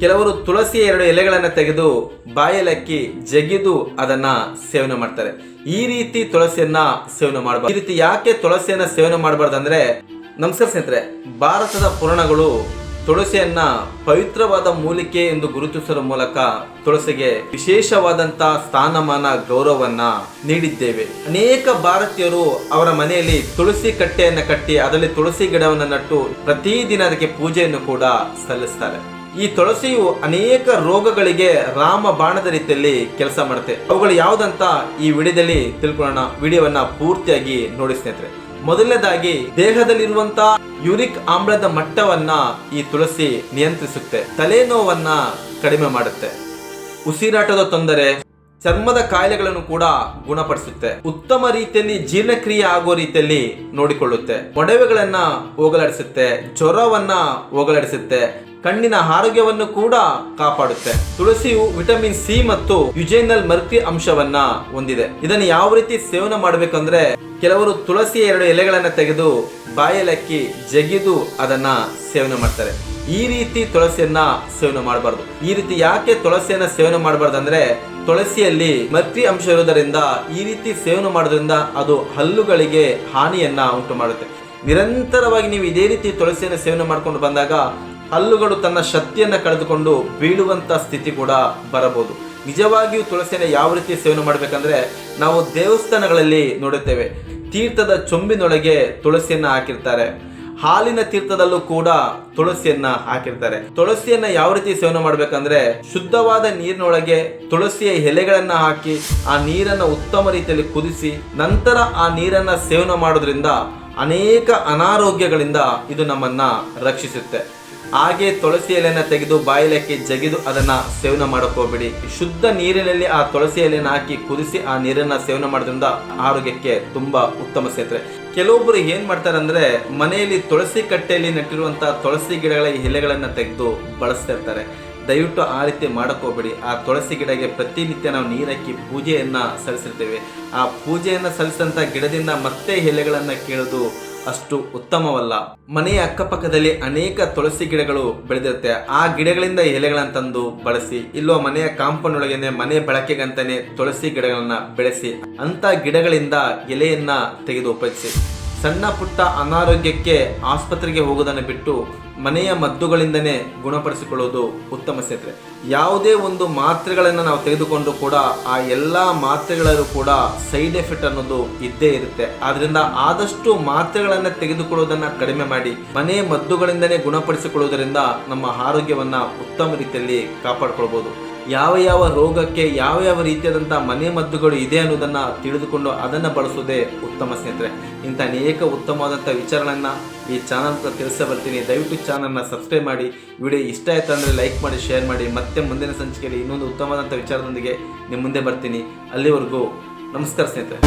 ಕೆಲವರು ತುಳಸಿ 2 ಎಲೆಗಳನ್ನು ತೆಗೆದು ಬಾಯಲಕ್ಕಿ ಜಗಿದು ಅದನ್ನ ಸೇವನೆ ಮಾಡ್ತಾರೆ. ಈ ರೀತಿ ತುಳಸಿಯನ್ನ ಸೇವನೆ ಮಾಡಬಾರ್ದು. ಈ ರೀತಿ ಯಾಕೆ ತುಳಸಿಯನ್ನ ಸೇವನೆ ಮಾಡಬಾರ್ದು ಅಂದ್ರೆ, ನಮಸ್ಕಾರ ಸ್ನೇಹಿತರೆ, ಭಾರತದ ಪುರಾಣಗಳು ತುಳಸಿಯನ್ನ ಪವಿತ್ರವಾದ ಮೂಲಿಕೆ ಎಂದು ಗುರುತಿಸುವ ಮೂಲಕ ತುಳಸಿಗೆ ವಿಶೇಷವಾದಂತಹ ಸ್ಥಾನಮಾನ ಗೌರವವನ್ನ ನೀಡಿದ್ದೇವೆ. ಅನೇಕ ಭಾರತೀಯರು ಅವರ ಮನೆಯಲ್ಲಿ ತುಳಸಿ ಕಟ್ಟೆಯನ್ನ ಕಟ್ಟಿ ಅದರಲ್ಲಿ ತುಳಸಿ ಗಿಡವನ್ನು ನಟ್ಟು ಪ್ರತಿದಿನ ಅದಕ್ಕೆ ಪೂಜೆಯನ್ನು ಕೂಡ ಸಲ್ಲಿಸ್ತಾರೆ. ಈ ತುಳಸಿಯು ಅನೇಕ ರೋಗಗಳಿಗೆ ರಾಮ ಬಾಣದ ರೀತಿಯಲ್ಲಿ ಕೆಲಸ ಮಾಡುತ್ತೆ. ಅವುಗಳು ಯಾವುದಂತ ಈ ವಿಡಿಯೋದಲ್ಲಿ ತಿಳ್ಕೊಳ್ಳೋಣ. ವಿಡಿಯೋವನ್ನ ಪೂರ್ತಿಯಾಗಿ ನೋಡಿ ಸ್ನೇಹಿತರೆ. ಮೊದಲನೇದಾಗಿ, ದೇಹದಲ್ಲಿರುವಂತಹ ಯೂರಿಕ್ ಆಮ್ಲದ ಮಟ್ಟವನ್ನ ಈ ತುಳಸಿ ನಿಯಂತ್ರಿಸುತ್ತೆ. ತಲೆನೋವನ್ನ ಕಡಿಮೆ ಮಾಡುತ್ತೆ. ಉಸಿರಾಟದ ತೊಂದರೆ, ಚರ್ಮದ ಕಾಯಿಲೆಗಳನ್ನು ಕೂಡ ಗುಣಪಡಿಸುತ್ತೆ. ಉತ್ತಮ ರೀತಿಯಲ್ಲಿ ಜೀರ್ಣಕ್ರಿಯೆ ಆಗುವ ರೀತಿಯಲ್ಲಿ ನೋಡಿಕೊಳ್ಳುತ್ತೆ. ಮೊಡವೆಗಳನ್ನ ಹೋಗಲಾಡಿಸುತ್ತೆ. ಜ್ವರವನ್ನ ಹೋಗಲಾಡಿಸುತ್ತೆ. ಕಣ್ಣಿನ ಆರೋಗ್ಯವನ್ನು ಕೂಡ ಕಾಪಾಡುತ್ತೆ. ತುಳಸಿಯು ವಿಟಮಿನ್ ಸಿ ಮತ್ತು ಯುಜೈನಲ್ ಮರ್ಕ್ಯುರಿ ಅಂಶವನ್ನ ಹೊಂದಿದೆ. ಇದನ್ನು ಯಾವ ರೀತಿ ಸೇವನೆ ಮಾಡಬೇಕಂದ್ರೆ, ಕೆಲವರು ತುಳಸಿ 2 ಎಲೆಗಳನ್ನ ತೆಗೆದು ಬಾಯಲಕ್ಕಿ ಜಗಿದು ಅದನ್ನ ಸೇವನೆ ಮಾಡ್ತಾರೆ. ಈ ರೀತಿ ತುಳಸಿಯನ್ನ ಸೇವನೆ ಮಾಡಬಾರ್ದು. ಈ ರೀತಿ ಯಾಕೆ ತುಳಸಿಯನ್ನ ಸೇವನೆ ಮಾಡಬಾರ್ದು ಅಂದ್ರೆ, ತುಳಸಿಯಲ್ಲಿ ಮರ್ಕ್ಯುರಿ ಅಂಶ ಇರುವುದರಿಂದ ಈ ರೀತಿ ಸೇವನೆ ಮಾಡೋದ್ರಿಂದ ಅದು ಹಲ್ಲುಗಳಿಗೆ ಹಾನಿಯನ್ನ ಉಂಟು ಮಾಡುತ್ತೆ. ನಿರಂತರವಾಗಿ ನೀವು ಇದೇ ರೀತಿ ತುಳಸಿಯನ್ನು ಸೇವನೆ ಮಾಡ್ಕೊಂಡು ಬಂದಾಗ ಹಲ್ಲುಗಳು ತನ್ನ ಶಕ್ತಿಯನ್ನ ಕಳೆದುಕೊಂಡು ಬೀಳುವಂತ ಸ್ಥಿತಿ ಕೂಡ ಬರಬಹುದು. ನಿಜವಾಗಿಯೂ ತುಳಸಿಯನ್ನು ಯಾವ ರೀತಿ ಸೇವನೆ ಮಾಡಬೇಕಂದ್ರೆ, ನಾವು ದೇವಸ್ಥಾನಗಳಲ್ಲಿ ನೋಡುತ್ತೇವೆ, ತೀರ್ಥದ ಚೊಂಬಿನೊಳಗೆ ತುಳಸಿಯನ್ನ ಹಾಕಿರ್ತಾರೆ. ಹಾಲಿನ ತೀರ್ಥದಲ್ಲೂ ಕೂಡ ತುಳಸಿಯನ್ನ ಹಾಕಿರ್ತಾರೆ. ತುಳಸಿಯನ್ನ ಯಾವ ರೀತಿ ಸೇವನೆ ಮಾಡ್ಬೇಕಂದ್ರೆ, ಶುದ್ಧವಾದ ನೀರಿನೊಳಗೆ ತುಳಸಿಯ ಎಲೆಗಳನ್ನ ಹಾಕಿ ಆ ನೀರನ್ನ ಉತ್ತಮ ರೀತಿಯಲ್ಲಿ ಕುದಿಸಿ ನಂತರ ಆ ನೀರನ್ನ ಸೇವನೆ ಮಾಡೋದ್ರಿಂದ ಅನೇಕ ಅನಾರೋಗ್ಯಗಳಿಂದ ಇದು ನಮ್ಮನ್ನ ರಕ್ಷಿಸುತ್ತೆ. ಹಾಗೆ ತುಳಸಿ ಎಲೆಯನ್ನ ತೆಗೆದು ಬಾಯಲಕ್ಕೆ ಜಗಿದು ಅದನ್ನ ಸೇವನೆ ಮಾಡಕ್ ಹೋಗ್ಬೇಡಿ. ಶುದ್ಧ ನೀರಿನಲ್ಲಿ ಆ ತುಳಸಿ ಎಲೆಯನ್ನು ಹಾಕಿ ಕುದಿಸಿ ಆ ನೀರನ್ನ ಸೇವನೆ ಮಾಡೋದ್ರಿಂದ ಆರೋಗ್ಯಕ್ಕೆ ತುಂಬಾ ಉತ್ತಮ ಸ್ನೇಹಿತರೆ. ಕೆಲವೊಬ್ಬರು ಏನ್ ಮಾಡ್ತಾರೆ ಅಂದ್ರೆ, ಮನೆಯಲ್ಲಿ ತುಳಸಿ ಕಟ್ಟೆಯಲ್ಲಿ ನೆಟ್ಟಿರುವಂತಹ ತುಳಸಿ ಗಿಡಗಳ ಎಲೆಗಳನ್ನ ತೆಗೆದು ಬಳಸ್ತಾ ಇರ್ತಾರೆ. ದಯವಿಟ್ಟು ಆ ರೀತಿ ಮಾಡಕ್ ಹೋಗ್ಬೇಡಿ. ಆ ತುಳಸಿ ಗಿಡಕ್ಕೆ ಪ್ರತಿನಿತ್ಯ ನಾವು ನೀರಕ್ಕಿ ಪೂಜೆಯನ್ನ ಸಲ್ಲಿಸಿರ್ತೇವೆ. ಆ ಪೂಜೆಯನ್ನ ಸಲ್ಲಿಸಿದಂತ ಗಿಡದಿಂದ ಮತ್ತೆ ಎಲೆಗಳನ್ನ ಕೀಳೋದು ಅಷ್ಟು ಉತ್ತಮವಲ್ಲ. ಮನೆಯ ಅಕ್ಕಪಕ್ಕದಲ್ಲಿ ಅನೇಕ ತುಳಸಿ ಗಿಡಗಳು ಬೆಳೆದಿರುತ್ತೆ. ಆ ಗಿಡಗಳಿಂದ ಎಲೆಗಳನ್ನ ತಂದು ಬಳಸಿ, ಇಲ್ಲೋ ಮನೆಯ ಕಾಂಪೌಂಡ್ ಒಳಗೇನೆ ಮನೆ ಬಳಕೆಗಂತಾನೆ ತುಳಸಿ ಗಿಡಗಳನ್ನ ಬೆಳೆಸಿ ಅಂತ ಗಿಡಗಳಿಂದ ಎಲೆಯನ್ನ ತೆಗೆದು ಉಪಯೋಗಿಸಿ. ಸಣ್ಣ ಪುಟ್ಟ ಅನಾರೋಗ್ಯಕ್ಕೆ ಆಸ್ಪತ್ರೆಗೆ ಹೋಗೋದನ್ನು ಬಿಟ್ಟು ಮನೆಯ ಮದ್ದುಗಳಿಂದನೇ ಗುಣಪಡಿಸಿಕೊಳ್ಳುವುದು ಉತ್ತಮ ಸ್ನೇಹಿತರೆ. ಯಾವುದೇ ಒಂದು ಮಾತ್ರೆಗಳನ್ನು ನಾವು ತೆಗೆದುಕೊಂಡು ಕೂಡ ಆ ಎಲ್ಲ ಮಾತ್ರೆಗಳಲ್ಲೂ ಕೂಡ ಸೈಡ್ ಎಫೆಕ್ಟ್ ಅನ್ನೋದು ಇದ್ದೇ ಇರುತ್ತೆ. ಆದ್ರಿಂದ ಆದಷ್ಟು ಮಾತ್ರೆಗಳನ್ನು ತೆಗೆದುಕೊಳ್ಳುವುದನ್ನ ಕಡಿಮೆ ಮಾಡಿ ಮನೆ ಮದ್ದುಗಳಿಂದನೇ ಗುಣಪಡಿಸಿಕೊಳ್ಳುವುದರಿಂದ ನಮ್ಮ ಆರೋಗ್ಯವನ್ನ ಉತ್ತಮ ರೀತಿಯಲ್ಲಿ ಕಾಪಾಡಿಕೊಳ್ಬಹುದು. ಯಾವ ರೋಗಕ್ಕೆ ಯಾವ ರೀತಿಯಾದಂತಹ ಮನೆ ಮದ್ದುಗಳು ಇದೆ ಅನ್ನೋದನ್ನ ತಿಳಿದುಕೊಂಡು ಅದನ್ನ ಬಳಸುವುದೇ ಉತ್ತಮ ಸ್ನೇಹಿತರೆ. ಇಂಥ ಅನೇಕ ಉತ್ತಮವಾದಂಥ ವಿಚಾರಗಳನ್ನ ಈ ಚಾನಲ್ ತಿಳಿಸ ಬರ್ತೀನಿ. ದಯವಿಟ್ಟು ಚಾನಲ್ನ ಸಬ್ಸ್ಕ್ರೈಬ್ ಮಾಡಿ. ವಿಡಿಯೋ ಇಷ್ಟ ಆಯ್ತು ಅಂದ್ರೆ ಲೈಕ್ ಮಾಡಿ, ಶೇರ್ ಮಾಡಿ. ಮತ್ತೆ ಮುಂದಿನ ಸಂಚಿಕೆಯಲ್ಲಿ ಇನ್ನೊಂದು ಉತ್ತಮವಾದಂಥ ವಿಚಾರದೊಂದಿಗೆ ನಿಮ್ಮ ಮುಂದೆ ಬರ್ತೀನಿ. ಅಲ್ಲಿವರೆಗೂ ನಮಸ್ಕಾರ ಸ್ನೇಹಿತರೆ.